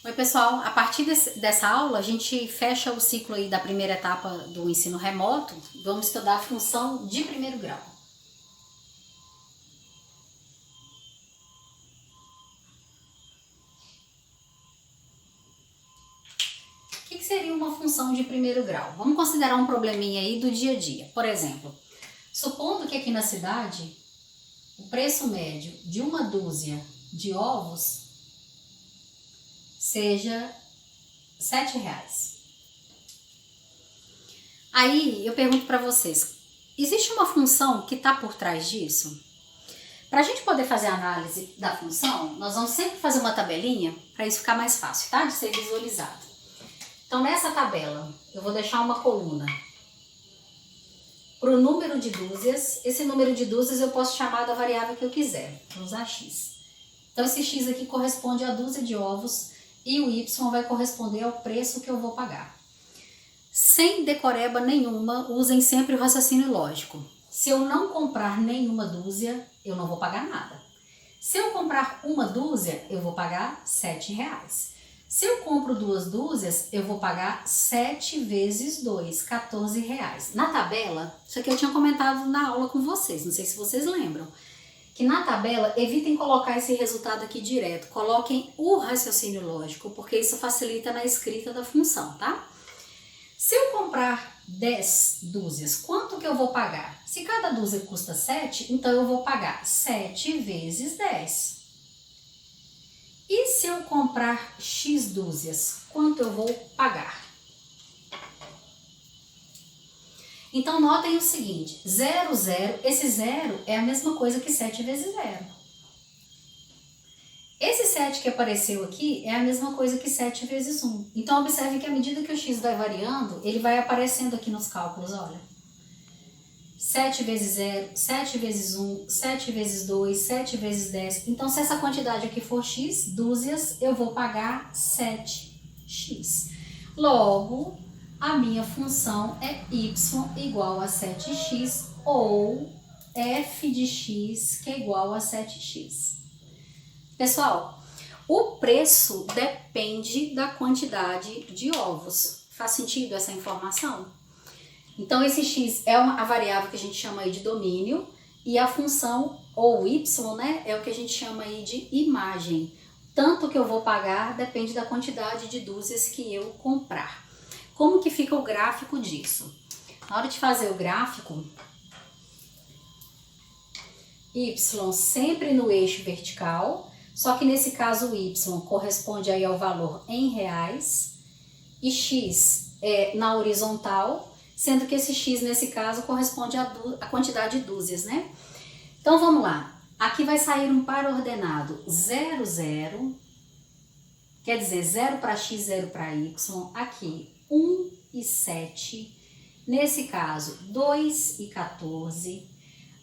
Oi pessoal, a partir dessa aula a gente fecha o ciclo aí da primeira etapa do ensino remoto. Vamos estudar a função de primeiro grau. O que seria uma função de primeiro grau? Vamos considerar um probleminha aí do dia a dia. Por exemplo, supondo que aqui na cidade o preço médio de uma dúzia de ovos seja R$7. Aí eu pergunto para vocês, existe uma função que está por trás disso? Para a gente poder fazer a análise da função, nós vamos sempre fazer uma tabelinha para isso ficar mais fácil, tá? De ser visualizado. Então nessa tabela eu vou deixar uma coluna para o número de dúzias. Esse número de dúzias eu posso chamar da variável que eu quiser, vou usar x. Então esse x aqui corresponde a dúzia de ovos e o y vai corresponder ao preço que eu vou pagar. Sem decoreba nenhuma, usem sempre o raciocínio lógico. Se eu não comprar nenhuma dúzia, eu não vou pagar nada. Se eu comprar uma dúzia, eu vou pagar R$7. Se eu compro duas dúzias, eu vou pagar 7 vezes 2, R$14. Na tabela, isso aqui eu tinha comentado na aula com vocês, não sei se vocês lembram, que na tabela, evitem colocar esse resultado aqui direto, coloquem o raciocínio lógico, porque isso facilita na escrita da função, tá? Se eu comprar 10 dúzias, quanto que eu vou pagar? Se cada dúzia custa 7, então eu vou pagar 7 vezes 10. E se eu comprar x dúzias, quanto eu vou pagar? Então notem o seguinte, 0, 0, esse 0 é a mesma coisa que 7 vezes 0. Esse 7 que apareceu aqui é a mesma coisa que 7 vezes 1. Então observe que à medida que o x vai variando, ele vai aparecendo aqui nos cálculos, olha. 7 vezes 0, 7 vezes 1, 7 vezes 2, 7 vezes 10. Então, se essa quantidade aqui for x, dúzias, eu vou pagar 7x. Logo, a minha função é y igual a 7x ou f de x que é igual a 7x. Pessoal, o preço depende da quantidade de ovos. Faz sentido essa informação? Então, esse x é a variável que a gente chama aí de domínio e a função, ou y, né, é o que a gente chama aí de imagem. Tanto que eu vou pagar depende da quantidade de dúzias que eu comprar. Como que fica o gráfico disso? Na hora de fazer o gráfico, y sempre no eixo vertical, só que nesse caso o y corresponde aí ao valor em reais e x é na horizontal, sendo que esse x, nesse caso, corresponde à quantidade de dúzias, né? Então, vamos lá. Aqui vai sair um par ordenado 0, 0, quer dizer, 0 para x, 0 para y. Aqui, 1 e 7. Nesse caso, 2 e 14.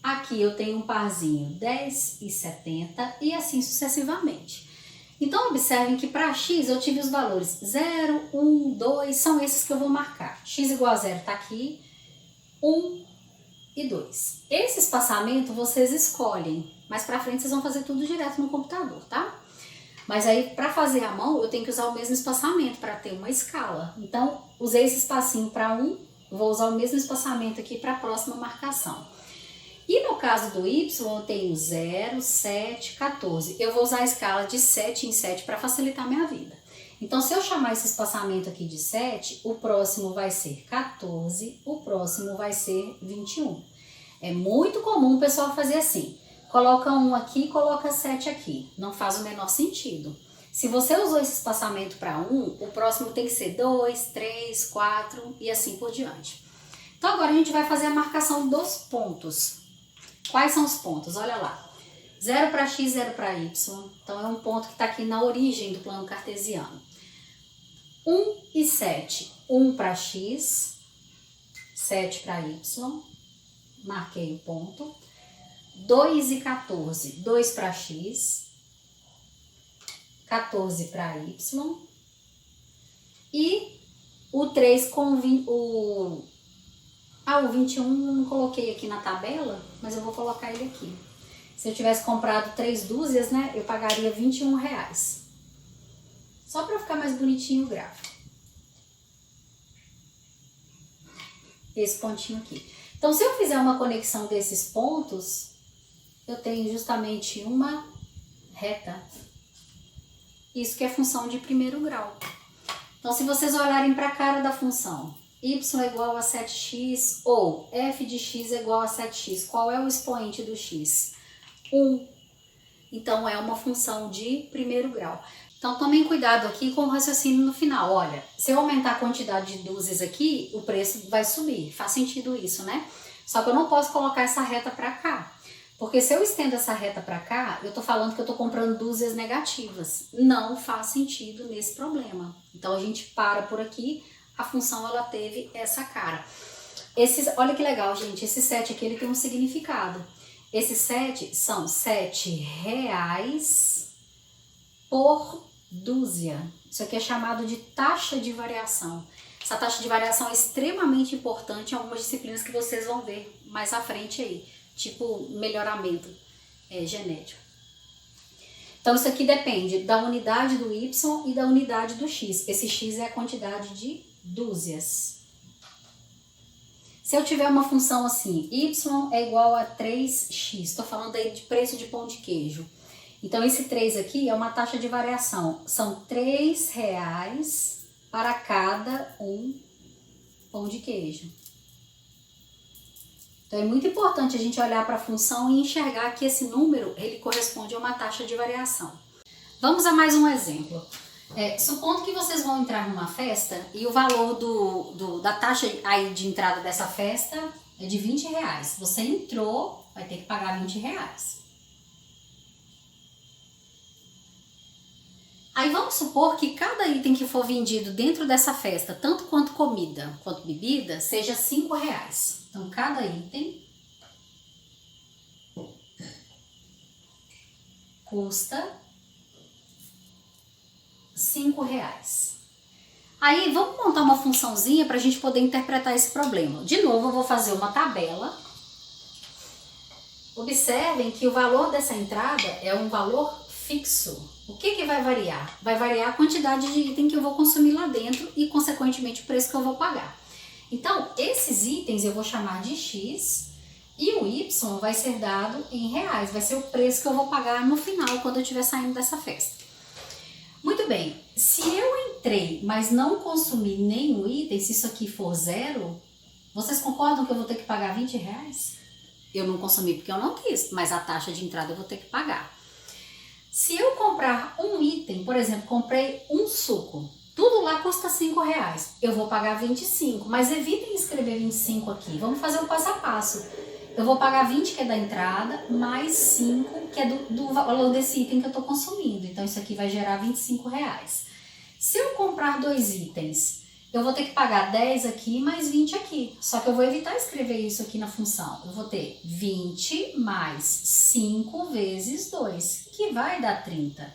Aqui eu tenho um parzinho 10 e 70 e assim sucessivamente. Então, observem que para x eu tive os valores 0, 1, 2, são esses que eu vou marcar. X igual a 0 está aqui, 1 e 2. Esse espaçamento vocês escolhem, mas para frente vocês vão fazer tudo direto no computador, tá? Mas aí, para fazer à mão, eu tenho que usar o mesmo espaçamento para ter uma escala. Então, usei esse espacinho para 1, vou usar o mesmo espaçamento aqui para a próxima marcação. E no caso do y, eu tenho 0, 7, 14. Eu vou usar a escala de 7 em 7 para facilitar a minha vida. Então, se eu chamar esse espaçamento aqui de 7, o próximo vai ser 14, o próximo vai ser 21. É muito comum o pessoal fazer assim. Coloca 1 aqui e coloca 7 aqui. Não faz o menor sentido. Se você usou esse espaçamento para 1, o próximo tem que ser 2, 3, 4 e assim por diante. Então, agora a gente vai fazer a marcação dos pontos. Quais são os pontos? Olha lá, 0 para x, 0 para y, então é um ponto que está aqui na origem do plano cartesiano. 1 e 7, 1 para x, 7 para y, marquei o ponto. 2 e 14, 2 para x, 14 para y. E o 3 com o 21 eu não coloquei aqui na tabela, mas eu vou colocar ele aqui. Se eu tivesse comprado 3 dúzias, né, eu pagaria R$21. Só para ficar mais bonitinho o gráfico. Esse pontinho aqui. Então, se eu fizer uma conexão desses pontos, eu tenho justamente uma reta. Isso que é função de primeiro grau. Então, se vocês olharem para a cara da função, y é igual a 7x ou f de x é igual a 7x, qual é o expoente do x? 1. Então, é uma função de primeiro grau. Então, tomem cuidado aqui com o raciocínio no final. Olha, se eu aumentar a quantidade de dúzias aqui, o preço vai subir. Faz sentido isso, né? Só que eu não posso colocar essa reta para cá. Porque se eu estendo essa reta para cá, eu tô falando que eu tô comprando dúzias negativas. Não faz sentido nesse problema. Então, a gente para por aqui. A função, ela teve essa cara. Olha que legal, gente. Esse 7 aqui, ele tem um significado. Esses 7 são 7 reais por dúzia. Isso aqui é chamado de taxa de variação. Essa taxa de variação é extremamente importante em algumas disciplinas que vocês vão ver mais à frente aí, tipo melhoramento genético. Então isso aqui depende da unidade do y e da unidade do x. Esse x é a quantidade de dúzias. Se eu tiver uma função assim, y é igual a 3x, estou falando aí de preço de pão de queijo. Então, esse 3 aqui é uma taxa de variação. São 3 reais para cada um pão de queijo. Então, é muito importante a gente olhar para a função e enxergar que esse número, ele corresponde a uma taxa de variação. Vamos a mais um exemplo. Supondo que vocês vão entrar numa festa e o valor da taxa aí de entrada dessa festa é de 20 reais. Você entrou, vai ter que pagar 20 reais. Aí vamos supor que cada item que for vendido dentro dessa festa, tanto quanto comida quanto bebida, seja 5 reais. Então, cada item custa 5 reais. Aí, vamos montar uma funçãozinha para a gente poder interpretar esse problema. De novo, eu vou fazer uma tabela. Observem que o valor dessa entrada é um valor fixo. O que vai variar? Vai variar a quantidade de item que eu vou consumir lá dentro e, consequentemente, o preço que eu vou pagar. Então, esses itens eu vou chamar de X e o Y vai ser dado em reais. Vai ser o preço que eu vou pagar no final, quando eu estiver saindo dessa festa. Muito bem, se eu entrei, mas não consumi nenhum item, se isso aqui for zero, vocês concordam que eu vou ter que pagar 20 reais? Eu não consumi porque eu não quis, mas a taxa de entrada eu vou ter que pagar. Se eu comprar um item, por exemplo, comprei um suco, tudo lá custa 5 reais, eu vou pagar 25, mas evitem escrever 25 aqui, vamos fazer o passo a passo. Eu vou pagar 20 que é da entrada, mais 5 que é do valor desse item que eu estou consumindo, então isso aqui vai gerar 25 reais. Se eu comprar 2 itens, eu vou ter que pagar 10 aqui mais 20 aqui, só que eu vou evitar escrever isso aqui na função. Eu vou ter 20 mais 5 vezes 2, que vai dar 30.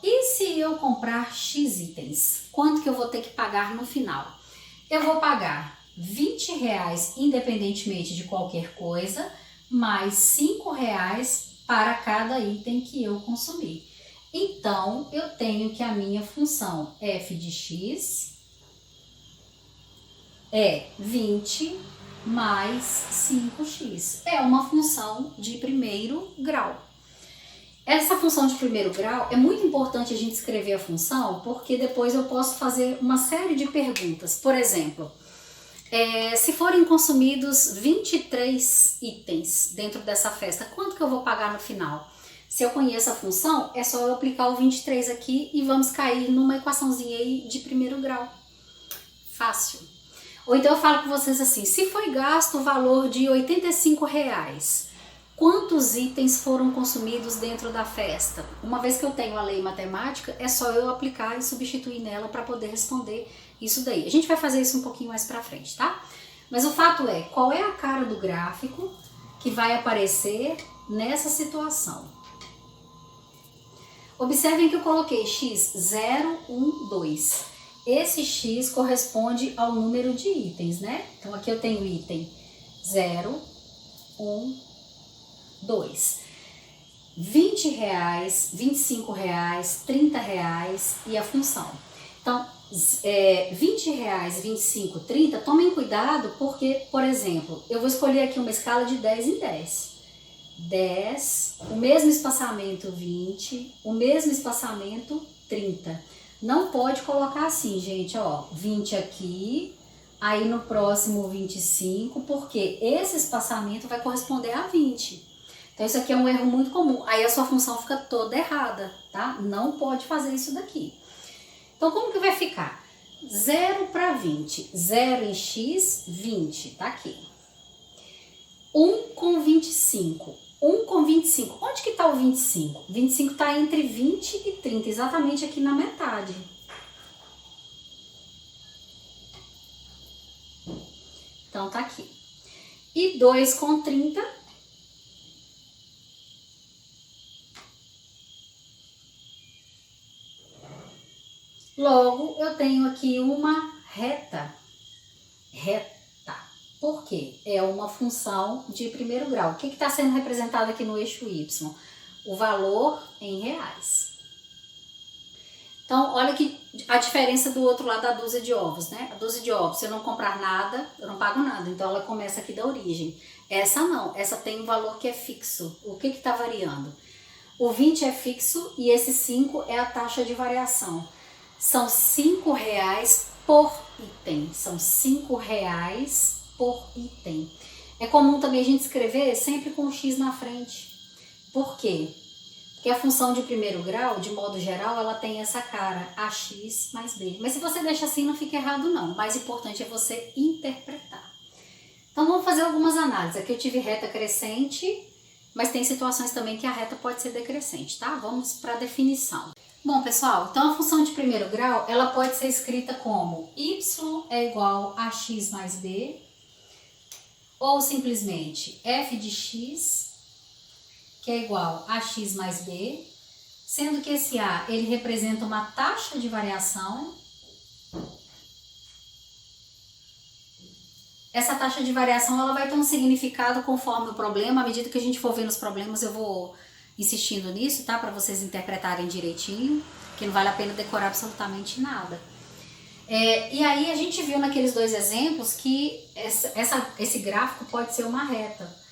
E se eu comprar X itens, quanto que eu vou ter que pagar no final? Eu vou pagar 20 reais independentemente de qualquer coisa, mais 5 reais para cada item que eu consumir. Então, eu tenho que a minha função f de x é 20 mais 5x. É uma função de primeiro grau. Essa função de primeiro grau, é muito importante a gente escrever a função, porque depois eu posso fazer uma série de perguntas. Por exemplo, se forem consumidos 23 itens dentro dessa festa, quanto que eu vou pagar no final? Se eu conheço a função, é só eu aplicar o 23 aqui e vamos cair numa equaçãozinha aí de primeiro grau. Fácil. Ou então eu falo com vocês assim, se foi gasto o valor de 85 reais, quantos itens foram consumidos dentro da festa? Uma vez que eu tenho a lei matemática, é só eu aplicar e substituir nela para poder responder isso daí. A gente vai fazer isso um pouquinho mais para frente, tá? Mas o fato é, qual é a cara do gráfico que vai aparecer nessa situação? Observem que eu coloquei x 0, 1, 2. Esse x corresponde ao número de itens, né? Então aqui eu tenho item 0, 1, 2. R$20, R$25, R$30 e a função. Então, R$20, 25, 30, tomem cuidado porque, por exemplo, eu vou escolher aqui uma escala de 10 em 10. 10, o mesmo espaçamento 20, o mesmo espaçamento 30. Não pode colocar assim, gente, ó, 20 aqui, aí no próximo 25, porque esse espaçamento vai corresponder a 20. Então isso aqui é um erro muito comum, aí a sua função fica toda errada, tá? Não pode fazer isso daqui. Então como que vai ficar? 0 para 20, 0 em x, 20, tá aqui. 1 com 25, 1 com 25, onde que tá o 25? 25 está entre 20 e 30, exatamente aqui na metade. Então tá aqui. E 2 com 30, logo eu tenho aqui uma reta. Por quê? É uma função de primeiro grau. O que está sendo representado aqui no eixo Y? O valor em reais. Então, olha que a diferença do outro lado da dúzia de ovos, né? A dúzia de ovos, se eu não comprar nada, eu não pago nada. Então, ela começa aqui da origem. Essa não, essa tem um valor que é fixo. O que está variando? O 20 é fixo e esse 5 é a taxa de variação. São R$5 por item. São R$5 por item. É comum também a gente escrever sempre com x na frente. Por quê? Porque a função de primeiro grau, de modo geral, ela tem essa cara, ax mais b. Mas se você deixa assim, não fica errado não. O mais importante é você interpretar. Então vamos fazer algumas análises. Aqui eu tive reta crescente, mas tem situações também que a reta pode ser decrescente, tá? Vamos para a definição. Bom, pessoal, então a função de primeiro grau, ela pode ser escrita como y é igual a x mais b, ou simplesmente f de x, que é igual a x mais b, sendo que esse a, ele representa uma taxa de variação. Essa taxa de variação, ela vai ter um significado conforme o problema. À medida que a gente for vendo os problemas, eu vou insistindo nisso, tá? Para vocês interpretarem direitinho, que não vale a pena decorar absolutamente nada. E aí a gente viu naqueles dois exemplos que esse gráfico pode ser uma reta.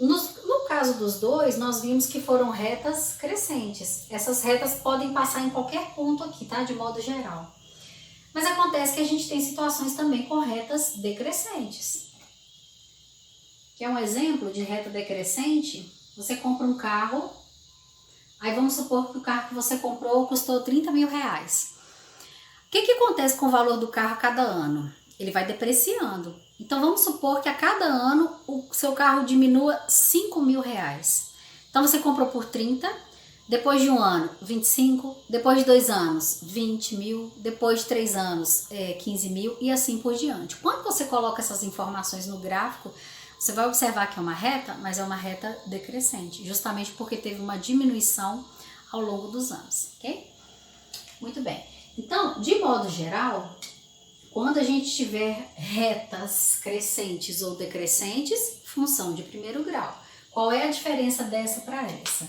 No caso dos dois, nós vimos que foram retas crescentes. Essas retas podem passar em qualquer ponto aqui, tá? De modo geral. Mas acontece que a gente tem situações também com retas decrescentes. Que é um exemplo de reta decrescente. Você compra um carro, aí vamos supor que o carro que você comprou custou R$30 mil. O que acontece com o valor do carro a cada ano? Ele vai depreciando. Então vamos supor que a cada ano o seu carro diminua R$5 mil. Então você comprou por 30, depois de um ano 25, depois de 2 anos 20 mil, depois de 3 anos 15 mil e assim por diante. Quando você coloca essas informações no gráfico, você vai observar que é uma reta, mas é uma reta decrescente, justamente porque teve uma diminuição ao longo dos anos, ok? Muito bem. Então, de modo geral, quando a gente tiver retas crescentes ou decrescentes, função de primeiro grau. Qual é a diferença dessa para essa?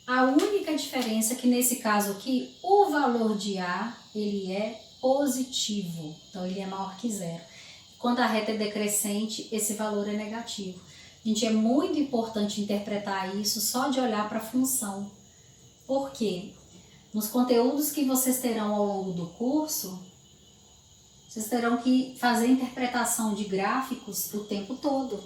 A única diferença é que nesse caso aqui, o valor de A, ele é positivo, então ele é maior que zero. Quando a reta é decrescente, esse valor é negativo. Gente, é muito importante interpretar isso só de olhar para a função. Por quê? Nos conteúdos que vocês terão ao longo do curso, vocês terão que fazer interpretação de gráficos o tempo todo.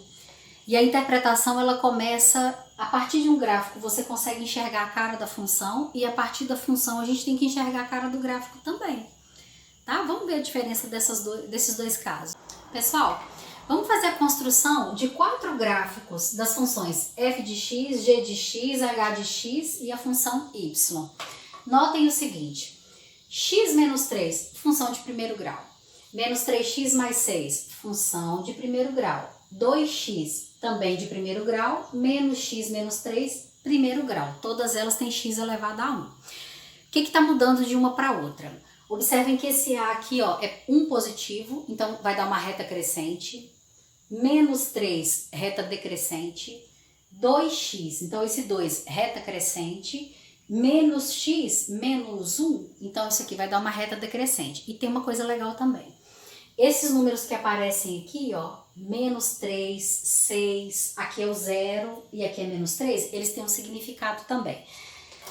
E a interpretação, ela começa, a partir de um gráfico, você consegue enxergar a cara da função, e a partir da função a gente tem que enxergar a cara do gráfico também. Tá? Vamos ver a diferença desses dois casos. Pessoal, vamos fazer a construção de 4 gráficos das funções f de x, g de x, h de x e a função y. Notem o seguinte, x menos 3, função de primeiro grau. Menos 3x mais 6, função de primeiro grau. 2x, também de primeiro grau. Menos x menos 3, primeiro grau. Todas elas têm x elevado a 1. O que está mudando de uma para outra? Observem que esse A aqui ó, é 1 positivo, então vai dar uma reta crescente. Menos 3, reta decrescente. 2x, então esse 2, reta crescente, menos x, menos 1, então isso aqui vai dar uma reta decrescente. E tem uma coisa legal também. Esses números que aparecem aqui, ó, menos 3, 6, aqui é o 0 e aqui é menos 3, eles têm um significado também.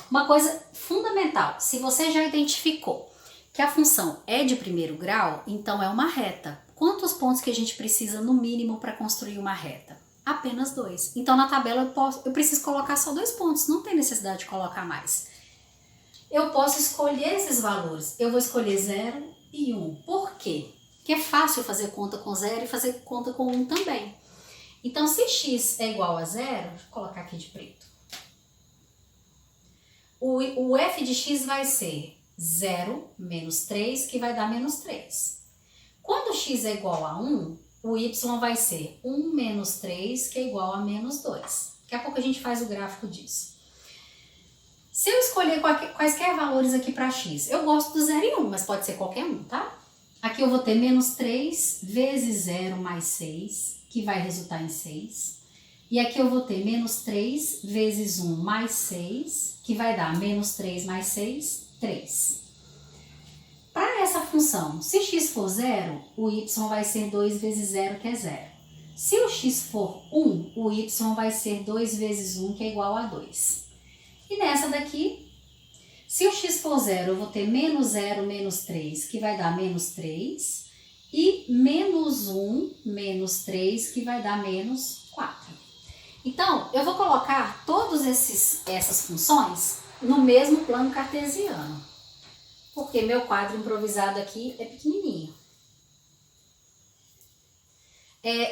Uma coisa fundamental, se você já identificou que a função é de primeiro grau, então é uma reta. Quantos pontos que a gente precisa no mínimo para construir uma reta? Apenas 2. Então na tabela eu preciso colocar só 2 pontos, não tem necessidade de colocar mais. Eu posso escolher esses valores, eu vou escolher 0 e 1. Por quê? Porque é fácil fazer conta com 0 e fazer conta com 1 também. Então se x é igual a 0, deixa eu colocar aqui de preto. O f de x vai ser 0 menos 3, que vai dar menos 3. Quando x é igual a 1, o y vai ser 1 menos 3, que é igual a menos 2. Daqui a pouco a gente faz o gráfico disso. Se eu escolher quaisquer valores aqui para x, eu gosto do 0 e 1, mas pode ser qualquer um, tá? Aqui eu vou ter menos 3 vezes 0 mais 6, que vai resultar em 6. E aqui eu vou ter menos 3 vezes 1 mais 6, que vai dar menos 3 mais 6, 3. Para essa função, se x for 0, o y vai ser 2 vezes 0, que é 0. Se o x for 1, o y vai ser 2 vezes 1, que é igual a 2. E nessa daqui, se o x for 0, eu vou ter menos 0 menos 3, que vai dar menos 3. E menos 1 menos 3, que vai dar menos 4. Então, eu vou colocar todas essas funções no mesmo plano cartesiano, porque meu quadro improvisado aqui é pequenininho.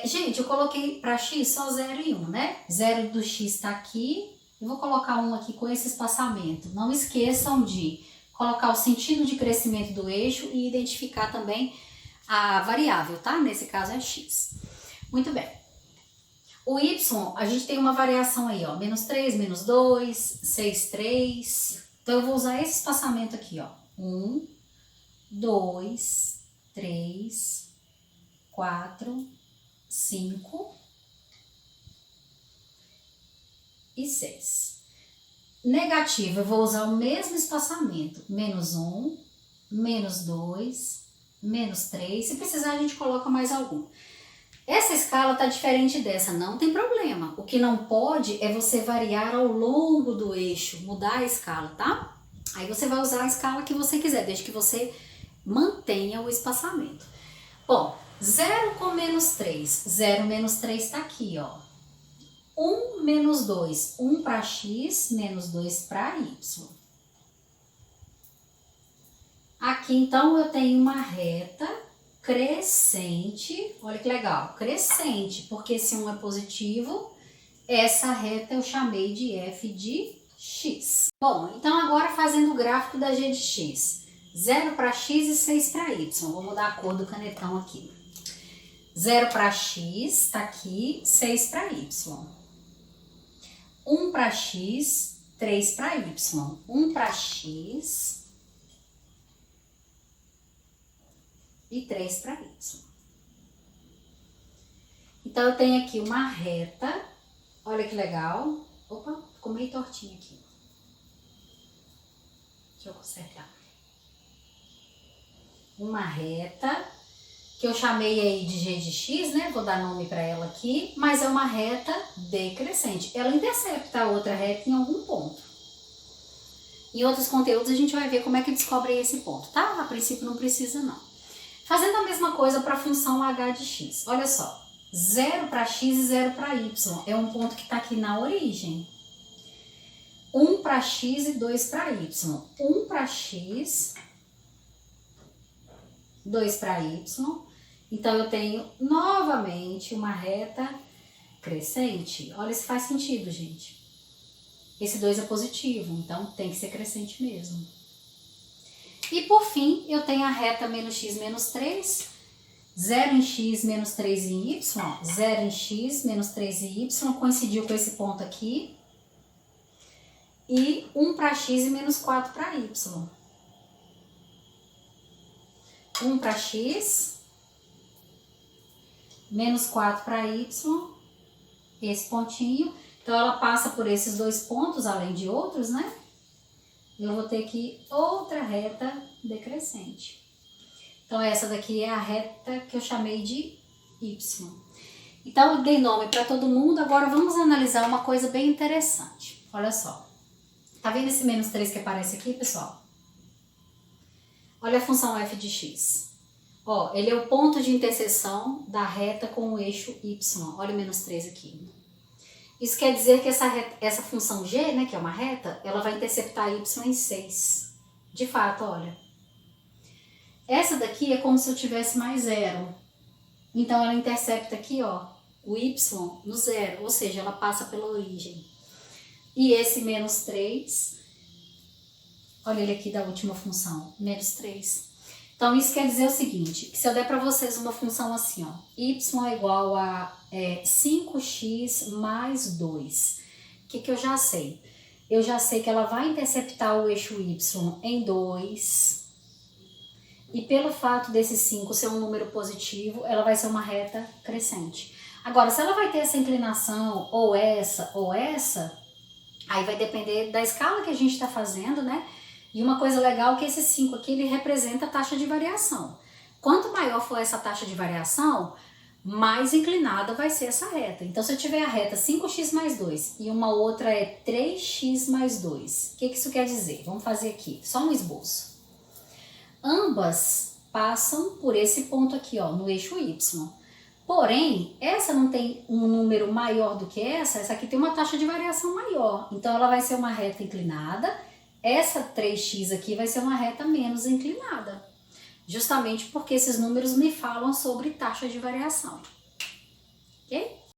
Gente, eu coloquei para x só 0 e 1, né? 0 do x está aqui, eu vou colocar 1 aqui com esse espaçamento. Não esqueçam de colocar o sentido de crescimento do eixo e identificar também a variável, tá? Nesse caso é x. Muito bem. O y, a gente tem uma variação aí, ó, menos 3, menos 2, 6, 3. Então, eu vou usar esse espaçamento aqui, ó. 1, 2, 3, 4, 5 e 6. Negativo, eu vou usar o mesmo espaçamento. Menos 1, menos 2, menos 3. Se precisar, a gente coloca mais algum. Essa escala está diferente dessa, não tem problema. O que não pode é você variar ao longo do eixo, mudar a escala, tá? Aí você vai usar a escala que você quiser, desde que você mantenha o espaçamento. Bom, 0 com menos 3. 0 menos 3 está aqui, ó. 1 menos 2. 1 para x, menos 2 para y. Aqui, então, eu tenho uma reta crescente, olha que legal, crescente, porque se 1 é positivo, essa reta eu chamei de f de x. Bom, então agora fazendo o gráfico da g de x. 0 para x e 6 para y. Vou mudar a cor do canetão aqui. 0 para x, tá aqui, 6 para y. 1 para x, 3 para y. 1 para x e 3 para y. Então, eu tenho aqui uma reta, olha que legal. Opa, ficou meio tortinho aqui. Deixa eu consertar. Uma reta, que eu chamei aí de g de x, né? Vou dar nome para ela aqui, mas é uma reta decrescente. Ela intercepta a outra reta em algum ponto. Em outros conteúdos a gente vai ver como é que descobre esse ponto, tá? A princípio não precisa não. Fazendo a mesma coisa para a função h de x. Olha só, 0 para x e 0 para y. É um ponto que está aqui na origem. 1 para x e 2 para y. 1 para x, 2 para y. Então, eu tenho novamente uma reta crescente. Olha se faz sentido, gente. Esse 2 é positivo, então tem que ser crescente mesmo. E por fim, eu tenho a reta menos x menos 3, 0 em x menos 3 em y, 0 em x menos 3 em y, coincidiu com esse ponto aqui. E 1 para x e menos 4 para y. 1 para x, menos 4 para y, esse pontinho. Então, ela passa por esses dois pontos, além de outros, né? Eu vou ter aqui outra reta decrescente. Então, essa daqui é a reta que eu chamei de Y. Então, eu dei nome para todo mundo. Agora, vamos analisar uma coisa bem interessante. Olha só. Tá vendo esse menos 3 que aparece aqui, pessoal? Olha a função f de x. Ó, ele é o ponto de interseção da reta com o eixo y. Olha o menos 3 aqui. Isso quer dizer que essa função g, né, que é uma reta, ela vai interceptar y em 6. De fato, olha. Essa daqui é como se eu tivesse mais zero. Então, ela intercepta aqui, ó, o y no zero, ou seja, ela passa pela origem. E esse menos 3, olha ele aqui da última função, menos 3. Então, isso quer dizer o seguinte, que se eu der para vocês uma função assim, ó, y é igual a 5x mais 2, o que eu já sei? Eu já sei que ela vai interceptar o eixo y em 2, e pelo fato desse 5 ser um número positivo, ela vai ser uma reta crescente. Agora, se ela vai ter essa inclinação, ou essa, aí vai depender da escala que a gente está fazendo, né? E uma coisa legal é que esse 5 aqui, ele representa a taxa de variação. Quanto maior for essa taxa de variação, mais inclinada vai ser essa reta. Então, se eu tiver a reta 5x mais 2 e uma outra é 3x mais 2, o que isso quer dizer? Vamos fazer aqui, só um esboço. Ambas passam por esse ponto aqui, ó, no eixo y. Porém, essa não tem um número maior do que essa aqui tem uma taxa de variação maior. Então, ela vai ser uma reta inclinada. Essa 3x aqui vai ser uma reta menos inclinada, justamente porque esses números me falam sobre taxa de variação, ok?